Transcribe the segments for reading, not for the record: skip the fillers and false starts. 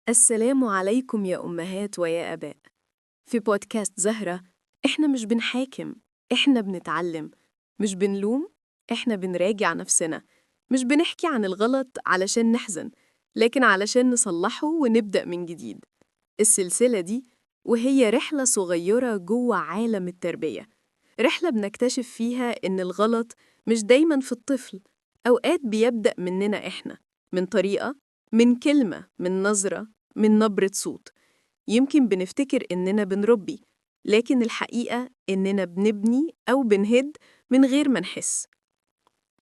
السلام عليكم يا أمهات ويا آباء. في بودكاست زهرة إحنا مش بنحاكم، إحنا بنتعلم، مش بنلوم، إحنا بنراجع نفسنا، مش بنحكي عن الغلط علشان نحزن، لكن علشان نصلحه ونبدأ من جديد. السلسلة دي وهي رحلة صغيرة جوه عالم التربية، رحلة بنكتشف فيها إن الغلط مش دايماً في الطفل، أوقات بيبدأ مننا إحنا، من طريقة، من كلمة، من نظرة، من نبرة صوت. يمكن بنفتكر إننا بنربي، لكن الحقيقة إننا بنبني أو بنهد من غير ما نحس.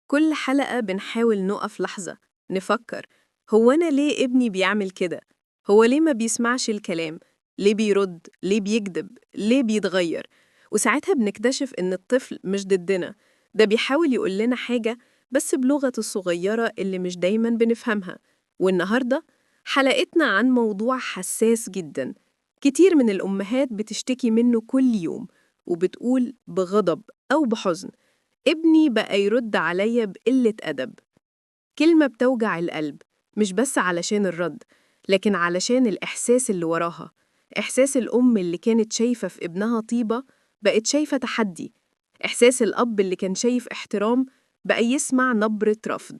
كل حلقة بنحاول نقف لحظة، نفكر: هو أنا ليه ابني بيعمل كده؟ هو ليه ما بيسمعش الكلام؟ ليه بيرد؟ ليه بيكذب؟ ليه بيتغير؟ وساعتها بنكتشف إن الطفل مش ضدنا، ده بيحاول يقول لنا حاجة بس بلغته الصغيرة اللي مش دايماً بنفهمها. والنهاردة حلقتنا عن موضوع حساس جداً، كتير من الأمهات بتشتكي منه كل يوم، وبتقول بغضب أو بحزن: ابني بقى يرد عليا بقلة أدب. كلمة بتوجع القلب، مش بس علشان الرد، لكن علشان الإحساس اللي وراها. إحساس الأم اللي كانت شايفة في ابنها طيبة بقت شايفة تحدي. إحساس الأب اللي كان شايف احترام بقى يسمع نبرة رفض.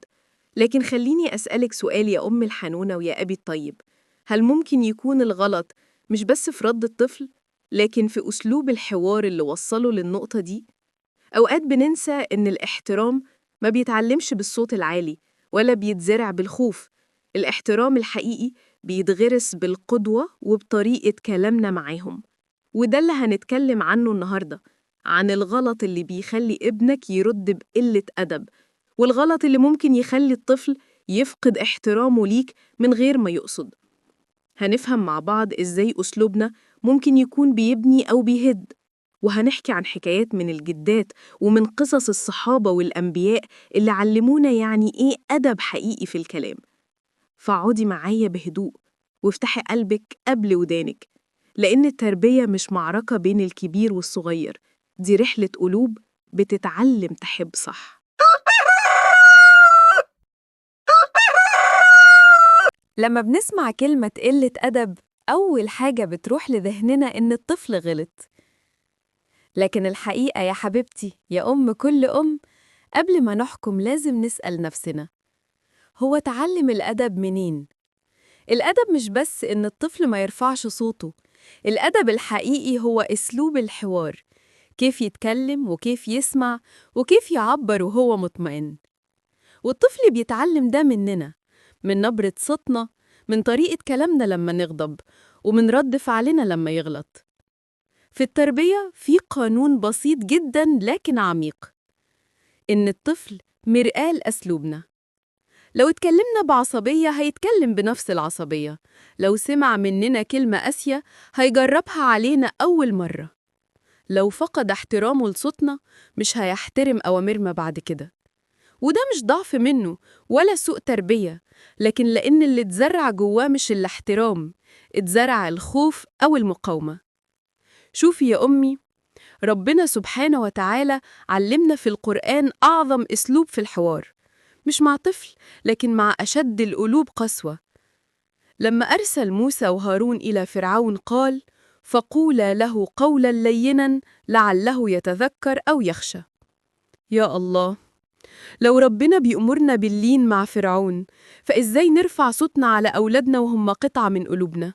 لكن خليني أسألك سؤال يا أم الحنونة ويا أبي الطيب: هل ممكن يكون الغلط مش بس في رد الطفل، لكن في أسلوب الحوار اللي وصله للنقطة دي؟ أوقات بننسى إن الاحترام ما بيتعلمش بالصوت العالي ولا بيتزرع بالخوف. الاحترام الحقيقي بيتغرس بالقدوة وبطريقة كلامنا معاهم. وده اللي هنتكلم عنه النهاردة، عن الغلط اللي بيخلي ابنك يرد بقلة أدب، والغلط اللي ممكن يخلي الطفل يفقد احترامه ليك من غير ما يقصد. هنفهم مع بعض إزاي أسلوبنا ممكن يكون بيبني أو بيهد، وهنحكي عن حكايات من الجدات ومن قصص الصحابة والأنبياء اللي علمونا يعني إيه أدب حقيقي في الكلام. فاقعدي معايا بهدوء وافتحي قلبك قبل ودانك، لأن التربية مش معركة بين الكبير والصغير، دي رحلة قلوب بتتعلم تحب صح. لما بنسمع كلمة قلة أدب، أول حاجة بتروح لذهننا إن الطفل غلط. لكن الحقيقة يا حبيبتي يا أم كل أم، قبل ما نحكم لازم نسأل نفسنا: هو اتعلم الأدب منين؟ الأدب مش بس إن الطفل ما يرفعش صوته، الأدب الحقيقي هو أسلوب الحوار، كيف يتكلم وكيف يسمع وكيف يعبر وهو مطمئن. والطفل بيتعلم ده مننا، من نبرة صوتنا، من طريقة كلامنا لما نغضب، ومن رد فعلنا لما يغلط. في التربية في قانون بسيط جداً لكن عميق: إن الطفل مرآة لأسلوبنا. لو اتكلمنا بعصبية هيتكلم بنفس العصبية، لو سمع مننا كلمة قاسية هيجربها علينا أول مرة، لو فقد احترامه لصوتنا مش هيحترم أوامرنا بعد كده. وده مش ضعف منه ولا سوء تربية، لكن لأن اللي اتزرع جواه مش الاحترام، اتزرع الخوف أو المقاومة. شوفي يا أمي، ربنا سبحانه وتعالى علمنا في القرآن أعظم أسلوب في الحوار، مش مع طفل لكن مع أشد القلوب قسوة. لما أرسل موسى وهارون إلى فرعون قال: فقولا له قولا لينا لعله يتذكر أو يخشى. يا الله، لو ربنا بيأمرنا باللين مع فرعون، فإزاي نرفع صوتنا على أولادنا وهم قطعة من قلوبنا؟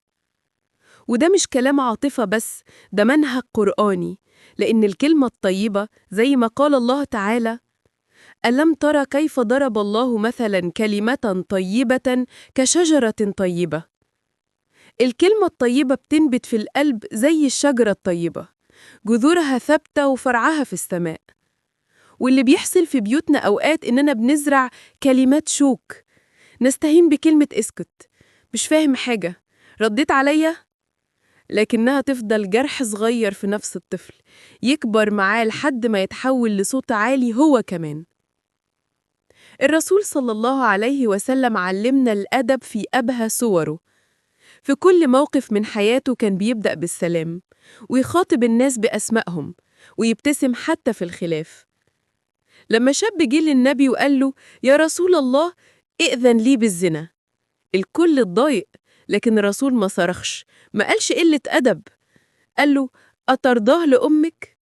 وده مش كلام عاطفة بس، ده منهج قرآني، لأن الكلمة الطيبة زي ما قال الله تعالى: ألم ترى كيف ضرب الله مثلا كلمة طيبة كشجرة طيبة. الكلمة الطيبة بتنبت في القلب زي الشجرة الطيبة، جذورها ثابتة وفرعها في السماء. واللي بيحصل في بيوتنا أوقات إننا بنزرع كلمات شوك، نستهين بكلمة اسكت، مش فاهم حاجة، رديت عليا، لكنها تفضل جرح صغير في نفس الطفل، يكبر معاه لحد ما يتحول لصوت عالي هو كمان. الرسول صلى الله عليه وسلم علمنا الأدب في أبهى صوره. في كل موقف من حياته كان بيبدأ بالسلام، ويخاطب الناس بأسمائهم، ويبتسم حتى في الخلاف. لما شاب جه للنبي وقال له: يا رسول الله، ائذن لي بالزنا، الكل اتضايق، لكن الرسول ما صرخش، ما قالش قلة أدب، قال له أترضاه لأمك؟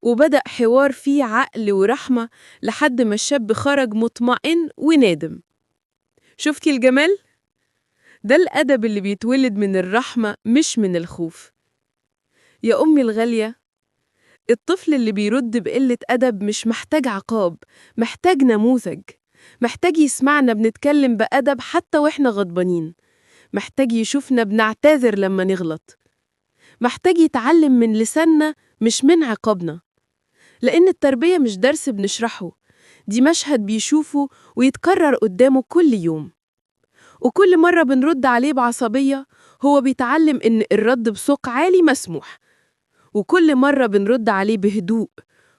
وبدأ حوار فيه عقل ورحمة لحد ما الشاب خرج مطمئن ونادم. شفتي الجمال؟ ده الأدب اللي بيتولد من الرحمة مش من الخوف. يا أمي الغالية، الطفل اللي بيرد بقلة أدب مش محتاج عقاب، محتاج نموذج، محتاج يسمعنا بنتكلم بأدب حتى وإحنا غضبانين، محتاج يشوفنا بنعتذر لما نغلط، محتاج يتعلم من لساننا مش من عقابنا. لأن التربية مش درس بنشرحه، دي مشهد بيشوفه ويتكرر قدامه كل يوم، وكل مرة بنرد عليه بعصبية هو بيتعلم إن الرد بصوت عالي مسموح، وكل مرة بنرد عليه بهدوء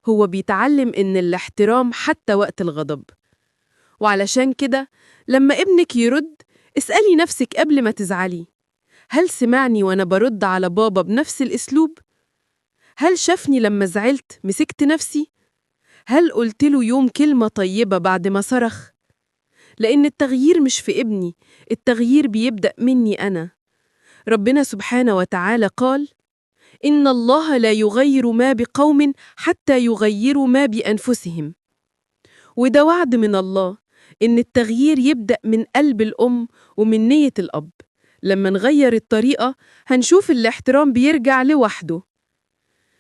هو بيتعلم إن الاحترام حتى وقت الغضب. وعلشان كده لما ابنك يرد اسألي نفسك قبل ما تزعلي، هل سمعني وأنا برد على بابا بنفس الأسلوب؟ هل شافني لما زعلت مسكت نفسي؟ هل قلت له يوم كلمة طيبة بعد ما صرخ؟ لأن التغيير مش في ابني، التغيير بيبدأ مني أنا. ربنا سبحانه وتعالى قال: إن الله لا يغير ما بقوم حتى يغيروا ما بأنفسهم. وده وعد من الله إن التغيير يبدأ من قلب الأم ومن نية الأب. لما نغير الطريقة هنشوف الاحترام بيرجع لوحده.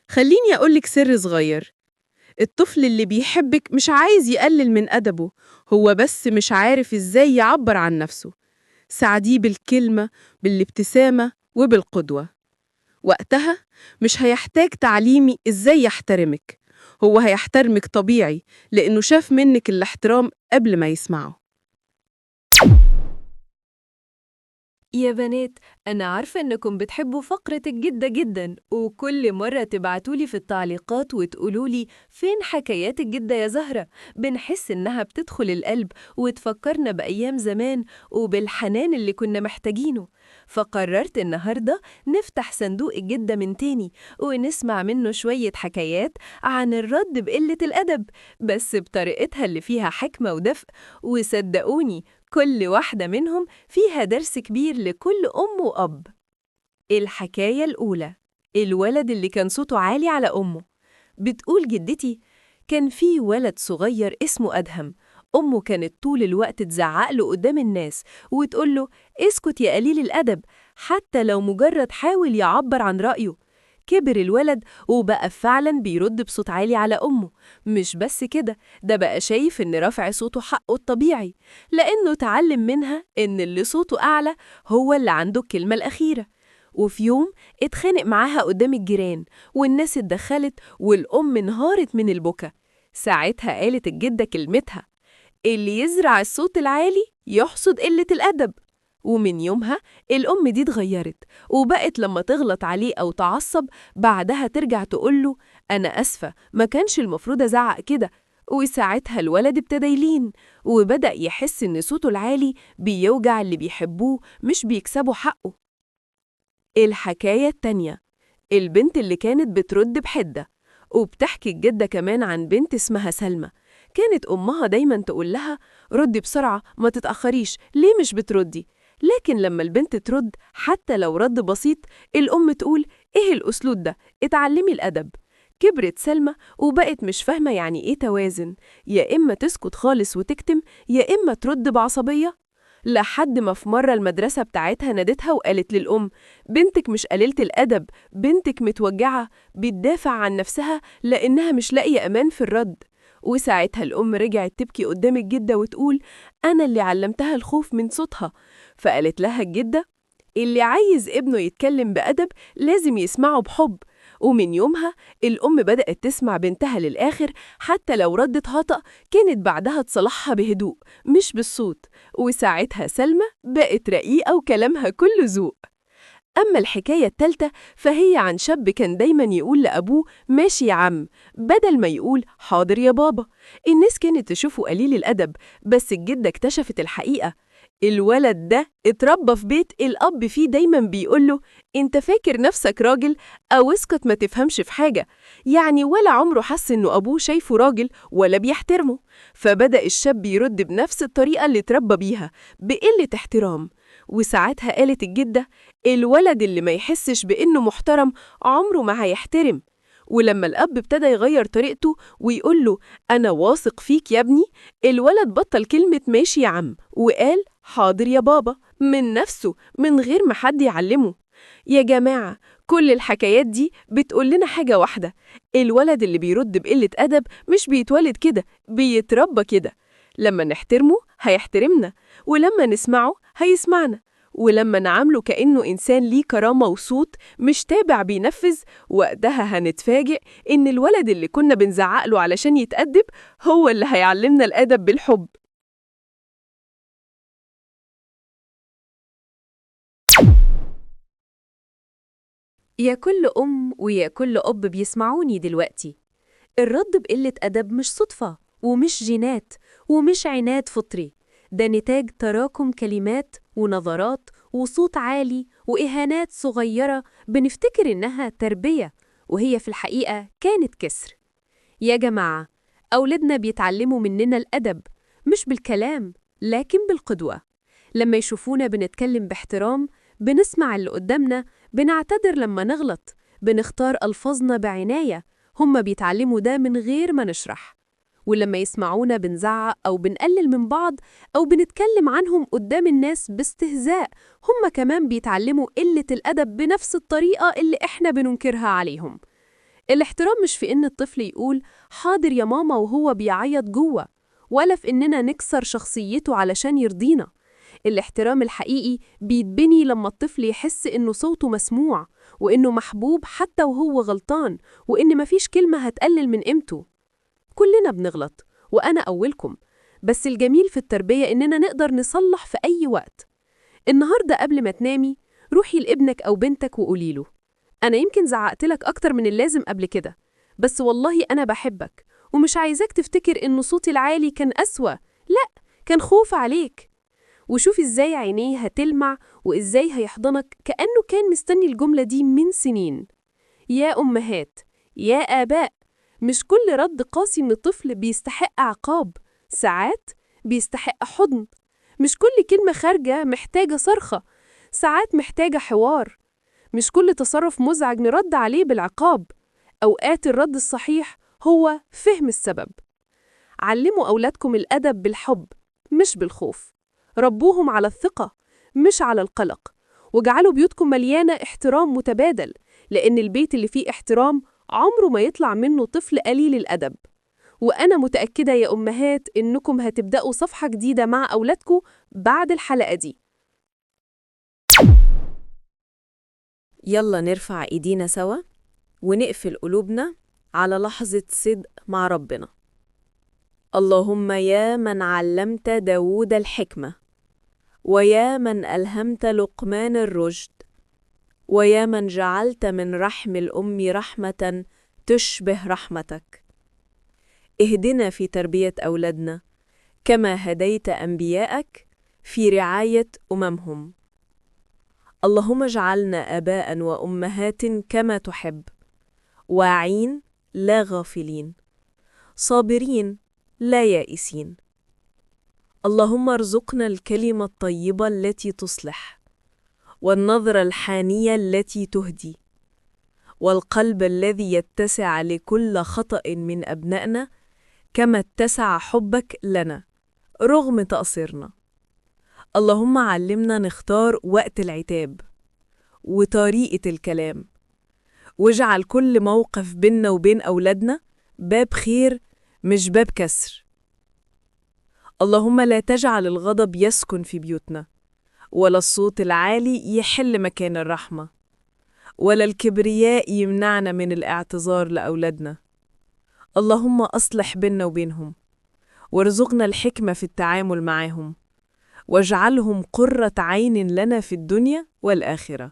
خليني أقولك سر صغير، الطفل اللي بيحبك مش عايز يقلل من أدبه، هو بس مش عارف إزاي يعبر عن نفسه. ساعديه بالكلمة، بالابتسامة، وبالقدوة. وقتها مش هيحتاج تعليمي إزاي يحترمك، هو هيحترمك طبيعي لأنه شاف منك الاحترام قبل ما يسمعه. يا بنات، أنا عارفة إنكم بتحبوا فقرة الجدة جداً، وكل مرة تبعتولي في التعليقات وتقولولي فين حكايات الجدة يا زهرة، بنحس إنها بتدخل القلب وتفكرنا بأيام زمان وبالحنان اللي كنا محتاجينه. فقررت النهاردة نفتح صندوق الجدة من تاني ونسمع منه شوية حكايات عن الرد بقلة الأدب، بس بطريقتها اللي فيها حكمة ودفء. وصدقوني كل واحدة منهم فيها درس كبير لكل أم وأب. الحكاية الأولى: الولد اللي كان صوته عالي على أمه. بتقول جدتي: كان في ولد صغير اسمه أدهم، أمه كانت طول الوقت تزعق له قدام الناس وتقول له: اسكت يا قليل الأدب، حتى لو مجرد حاول يعبر عن رأيه. كبر الولد وبقى فعلا بيرد بصوت عالي على أمه. مش بس كده، ده بقى شايف إن رفع صوته حقه الطبيعي، لأنه اتعلم منها إن اللي صوته أعلى هو اللي عنده الكلمة الأخيرة. وفي يوم اتخانق معاها قدام الجيران والناس اتدخلت والأم انهارت من البكا. ساعتها قالت الجدة كلمتها: اللي يزرع الصوت العالي يحصد قلة الأدب. ومن يومها الأم دي اتغيرت وبقت لما تغلط عليه أو تعصب بعدها ترجع تقوله: أنا أسفة، ما كانش المفروض أزعق كده. وساعتها الولد ابتدى يلين وبدأ يحس إن صوته العالي بيوجع اللي بيحبوه مش بيكسبوا حقه. الحكاية التانية: البنت اللي كانت بترد بحدة. وبتحكي الجدة كمان عن بنت اسمها سلمى، كانت أمها دايما تقول لها: ردي بسرعة، ما تتأخريش، ليه مش بتردي؟ لكن لما البنت ترد حتى لو رد بسيط الأم تقول: إيه الأسلوب ده؟ اتعلمي الأدب. كبرت سلمى وبقت مش فاهمة يعني إيه توازن، يا إما تسكت خالص وتكتم يا إما ترد بعصبية. لحد ما في مرة المدرسة بتاعتها نادتها وقالت للأم: بنتك مش قليلة الأدب، بنتك متوجعة بتدافع عن نفسها لأنها مش لاقية أمان في الرد. وساعتها الأم رجعت تبكي قدام الجدة وتقول: أنا اللي علمتها الخوف من صوتها. فقالت لها الجدة: اللي عايز ابنه يتكلم بأدب لازم يسمعه بحب. ومن يومها الأم بدأت تسمع بنتها للآخر، حتى لو ردت خطأ كانت بعدها تصلحها بهدوء مش بالصوت. وساعتها سلمى بقت رقيقة وكلامها كله ذوق. أما الحكاية التالتة فهي عن شاب كان دايماً يقول لأبوه: ماشي يا عم، بدل ما يقول حاضر يا بابا. الناس كانت تشوفه قليل الأدب، بس الجدة اكتشفت الحقيقة: الولد ده اتربى في بيت الأب فيه دايماً بيقوله: انت فاكر نفسك راجل؟ أو اسكت ما تفهمش في حاجة. يعني ولا عمره حس إنه أبوه شايفه راجل ولا بيحترمه. فبدأ الشاب يرد بنفس الطريقة اللي اتربى بيها، بقلة احترام. وساعتها قالت الجدة: الولد اللي ما يحسش بإنه محترم عمره ما هيحترم. ولما الأب ابتدى يغير طريقته ويقول له: أنا واثق فيك يا ابني، الولد بطل كلمة ماشي يا عم وقال: حاضر يا بابا، من نفسه من غير ما حد يعلمه. يا جماعة، كل الحكايات دي بتقول لنا حاجة واحدة: الولد اللي بيرد بقلة أدب مش بيتولد كده، بيتربى كده. لما نحترمه هيحترمنا، ولما نسمعه هيسمعنا، ولما نعامله كأنه إنسان ليه كرامة وصوت مش تابع بينفذ، وقتها هنتفاجئ إن الولد اللي كنا بنزعقله علشان يتأدب هو اللي هيعلمنا الأدب بالحب. يا كل أم ويا كل أب بيسمعوني دلوقتي، الرد بقلة أدب مش صدفة ومش جينات ومش عناد فطري، ده نتاج تراكم كلمات ونظرات وصوت عالي وإهانات صغيرة بنفتكر إنها تربية، وهي في الحقيقة كانت كسر. يا جماعة، أولادنا بيتعلموا مننا الأدب مش بالكلام لكن بالقدوة. لما يشوفونا بنتكلم باحترام، بنسمع اللي قدامنا، بنعتذر لما نغلط، بنختار ألفاظنا بعناية، هم بيتعلموا ده من غير ما نشرح. ولما يسمعونا بنزعق أو بنقلل من بعض أو بنتكلم عنهم قدام الناس باستهزاء، هم كمان بيتعلموا قلة الأدب بنفس الطريقة اللي إحنا بننكرها عليهم. الاحترام مش في إن الطفل يقول حاضر يا ماما وهو بيعيط جوه، ولا في إننا نكسر شخصيته علشان يرضينا. الاحترام الحقيقي بيتبني لما الطفل يحس إنه صوته مسموع، وإنه محبوب حتى وهو غلطان، وإن مفيش كلمة هتقلل من قيمته. كلنا بنغلط، وأنا أولكم، بس الجميل في التربية إننا نقدر نصلح في أي وقت. النهاردة قبل ما تنامي، روحي لابنك أو بنتك وقوليله: أنا يمكن زعقتلك أكتر من اللازم قبل كده، بس والله أنا بحبك ومش عايزاك تفتكر إنه صوتي العالي كان أسوأ، لأ، كان خوف عليك. وشوفي إزاي عينيه هتلمع وإزاي هيحضنك كأنه كان مستني الجملة دي من سنين. يا أمهات، يا آباء، مش كل رد قاسي من الطفل بيستحق عقاب، ساعات بيستحق حضن. مش كل كلمة خارجة محتاجة صرخة، ساعات محتاجة حوار. مش كل تصرف مزعج نرد عليه بالعقاب، أوقات الرد الصحيح هو فهم السبب. علموا أولادكم الأدب بالحب مش بالخوف، ربوهم على الثقة مش على القلق، واجعلوا بيوتكم مليانة احترام متبادل، لأن البيت اللي فيه احترام عمره ما يطلع منه طفل قليل الأدب. وأنا متأكدة يا أمهات إنكم هتبدأوا صفحة جديدة مع أولادكم بعد الحلقة دي. يلا نرفع إيدينا سوا ونقفل قلوبنا على لحظة صدق مع ربنا. اللهم يا من علمت داود الحكمة، ويا من ألهمت لقمان الرشد، ويا من جعلت من رحم الأم رحمة تشبه رحمتك، اهدنا في تربية أولادنا كما هديت أنبياءك في رعاية أممهم. اللهم اجعلنا آباء وأمهات كما تحب، واعين لا غافلين، صابرين لا يائسين. اللهم ارزقنا الكلمة الطيبة التي تصلح، والنظرة الحانية التي تهدي، والقلب الذي يتسع لكل خطأ من أبنائنا كما اتسع حبك لنا رغم تقصيرنا. اللهم علمنا نختار وقت العتاب وطريقة الكلام، واجعل كل موقف بيننا وبين أولادنا باب خير مش باب كسر. اللهم لا تجعل الغضب يسكن في بيوتنا، ولا الصوت العالي يحل مكان الرحمة، ولا الكبرياء يمنعنا من الاعتذار لأولادنا. اللهم أصلح بيننا وبينهم، وارزقنا الحكمة في التعامل معهم، واجعلهم قرة عين لنا في الدنيا والآخرة.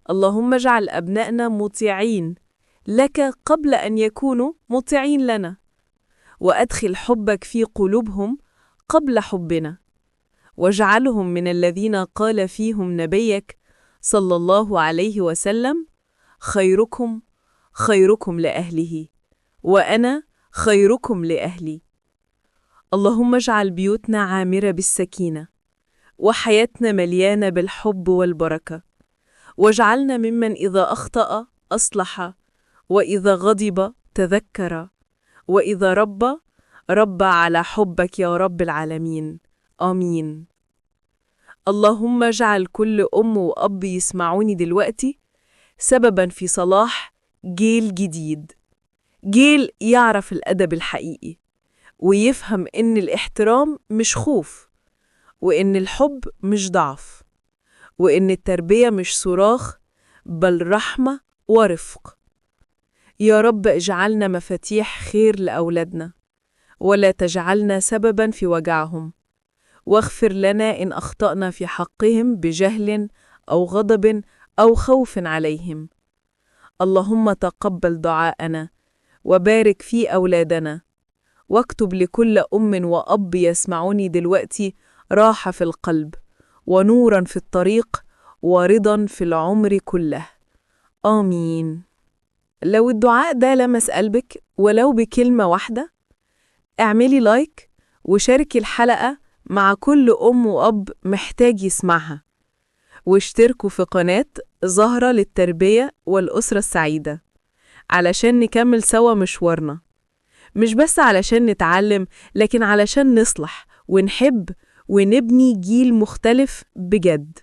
اللهم اجعل أبنائنا مطيعين لك قبل أن يكونوا مطيعين لنا، وأدخل حبك في قلوبهم قبل حبنا، واجعلهم من الذين قال فيهم نبيك صلى الله عليه وسلم: خيركم خيركم لأهله، وأنا خيركم لأهلي. اللهم اجعل بيوتنا عامرة بالسكينة، وحياتنا مليانة بالحب والبركة. واجعلنا ممن إذا أخطأ أصلح، وإذا غضب تذكر، وإذا ربى على حبك يا رب العالمين. آمين. اللهم اجعل كل أم وأب يسمعوني دلوقتي سبباً في صلاح جيل جديد، جيل يعرف الأدب الحقيقي، ويفهم إن الاحترام مش خوف، وإن الحب مش ضعف، وإن التربية مش صراخ بل رحمة ورفق. يا رب اجعلنا مفاتيح خير لأولادنا، ولا تجعلنا سبباً في وجعهم، واغفر لنا إن أخطأنا في حقهم بجهل أو غضب أو خوف عليهم. اللهم تقبل دعاءنا، وبارك في أولادنا، واكتب لكل أم وأب يسمعوني دلوقتي راحة في القلب، ونوراً في الطريق، ورضاً في العمر كله. آمين. لو الدعاء ده لمس قلبك ولو بكلمة واحدة، اعملي لايك وشاركي الحلقة مع كل أم وأب محتاج يسمعها، واشتركوا في قناة زهرة للتربية والأسرة السعيدة علشان نكمل سوا مشوارنا، مش بس علشان نتعلم، لكن علشان نصلح ونحب ونبني جيل مختلف بجد.